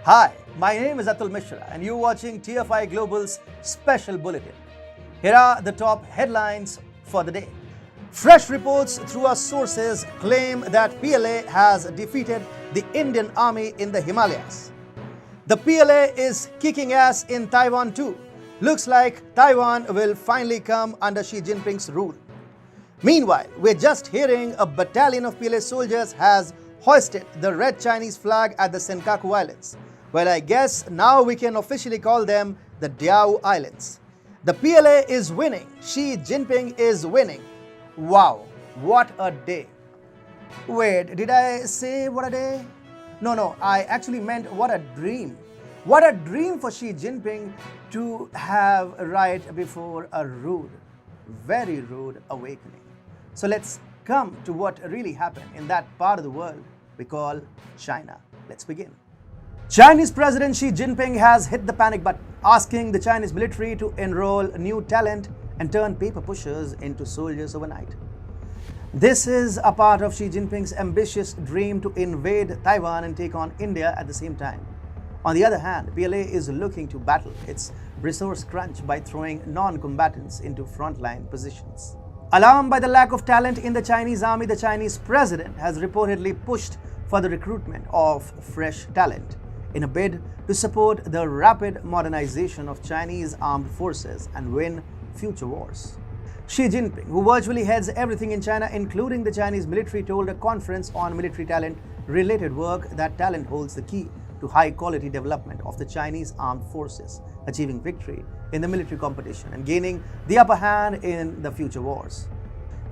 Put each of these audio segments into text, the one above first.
Hi, my name is Atul Mishra and you're watching TFI Global's Special Bulletin. Here are the top headlines for the day. Fresh reports through our sources claim that PLA has defeated the Indian army in the Himalayas. The PLA is kicking ass in Taiwan too. Looks like Taiwan will finally come under Xi Jinping's rule. Meanwhile, we're just hearing a battalion of PLA soldiers has hoisted the red Chinese flag at the Senkaku Islands. Well, I guess now we can officially call them the Diao Islands. The PLA is winning. Xi Jinping is winning. Wow, what a day. Wait, did I say what a day? No, I actually meant what a dream. What a dream for Xi Jinping to have right before a rude, very rude awakening. So let's come to what really happened in that part of the world we call China. Let's begin. Chinese President Xi Jinping has hit the panic button, asking the Chinese military to enroll new talent and turn paper pushers into soldiers overnight. This is a part of Xi Jinping's ambitious dream to invade Taiwan and take on India at the same time. On the other hand, PLA is looking to battle its resource crunch by throwing non-combatants into frontline positions. Alarmed by the lack of talent in the Chinese army, the Chinese president has reportedly pushed for the recruitment of fresh talent in a bid to support the rapid modernization of Chinese armed forces and win future wars. Xi Jinping, who virtually heads everything in China, including the Chinese military, told a conference on military talent-related work that talent holds the key to high-quality development of the Chinese armed forces, achieving victory in the military competition and gaining the upper hand in the future wars.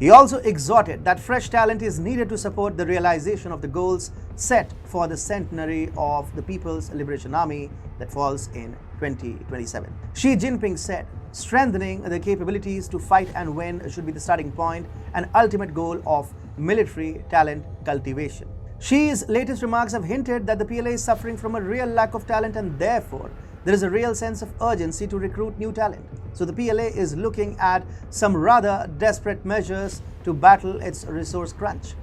He also exhorted that fresh talent is needed to support the realization of the goals set for the centenary of the People's Liberation Army that falls in 2027. Xi Jinping said, strengthening the capabilities to fight and win should be the starting point and ultimate goal of military talent cultivation. Xi's latest remarks have hinted that the PLA is suffering from a real lack of talent and therefore there is a real sense of urgency to recruit new talent. So the PLA is looking at some rather desperate measures to battle its resource crunch.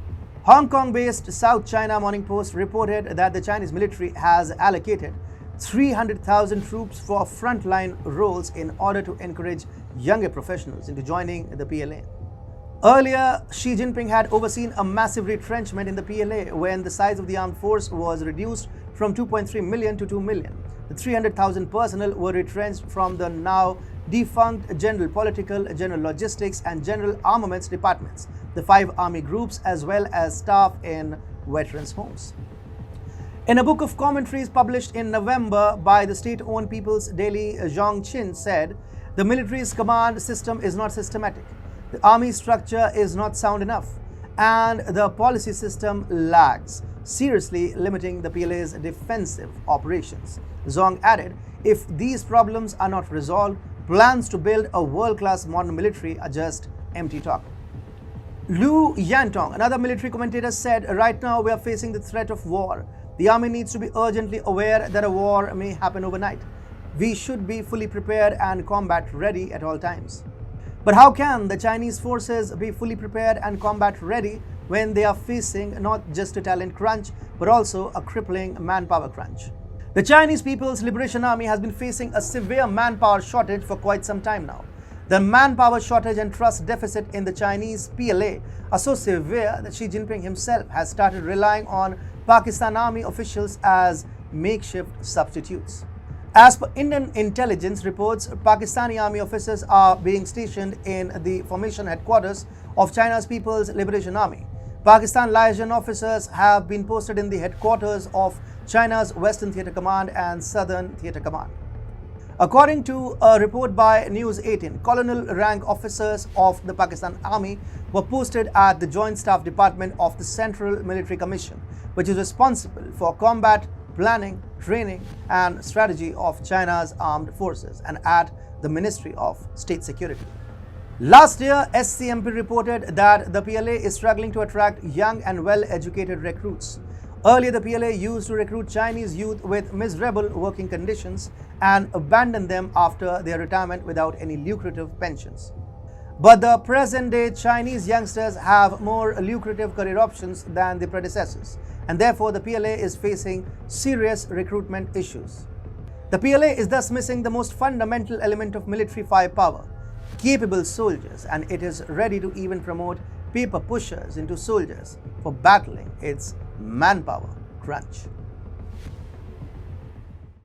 Hong Kong-based South China Morning Post reported that the Chinese military has allocated 300,000 troops for frontline roles in order to encourage younger professionals into joining the PLA. Earlier, Xi Jinping had overseen a massive retrenchment in the PLA when the size of the armed force was reduced from 2.3 million to 2 million. The 300,000 personnel were retrenched from the now defunct General Political, General Logistics and General Armaments departments, the 5 army groups, as well as staff in veterans' homes. In a book of commentaries published in November by the state-owned People's Daily, Zhang Qin said, the military's command system is not systematic, the army structure is not sound enough, and the policy system lags, seriously limiting the PLA's defensive operations. Zhang added, if these problems are not resolved, plans to build a world-class modern military are just empty talk. Lu Yantong, another military commentator, said, right now we are facing the threat of war. The army needs to be urgently aware that a war may happen overnight. We should be fully prepared and combat ready at all times. But how can the Chinese forces be fully prepared and combat ready when they are facing not just a talent crunch, but also a crippling manpower crunch? The Chinese People's Liberation Army has been facing a severe manpower shortage for quite some time now. The manpower shortage and trust deficit in the Chinese PLA are so severe that Xi Jinping himself has started relying on Pakistan Army officials as makeshift substitutes. As per Indian intelligence reports, Pakistani army officers are being stationed in the formation headquarters of China's People's Liberation Army. Pakistan liaison officers have been posted in the headquarters of China's Western Theatre Command and Southern Theatre Command. According to a report by News 18, colonel rank officers of the Pakistan Army were posted at the Joint Staff Department of the Central Military Commission, which is responsible for combat planning, training and strategy of China's armed forces, and at the Ministry of State Security. Last year, SCMP reported that the PLA is struggling to attract young and well-educated recruits. Earlier, the PLA used to recruit Chinese youth with miserable working conditions and abandon them after their retirement without any lucrative pensions. But the present-day Chinese youngsters have more lucrative career options than the predecessors, and therefore the PLA is facing serious recruitment issues. The PLA is thus missing the most fundamental element of military firepower, capable soldiers, and it is ready to even promote paper pushers into soldiers for battling its manpower crunch.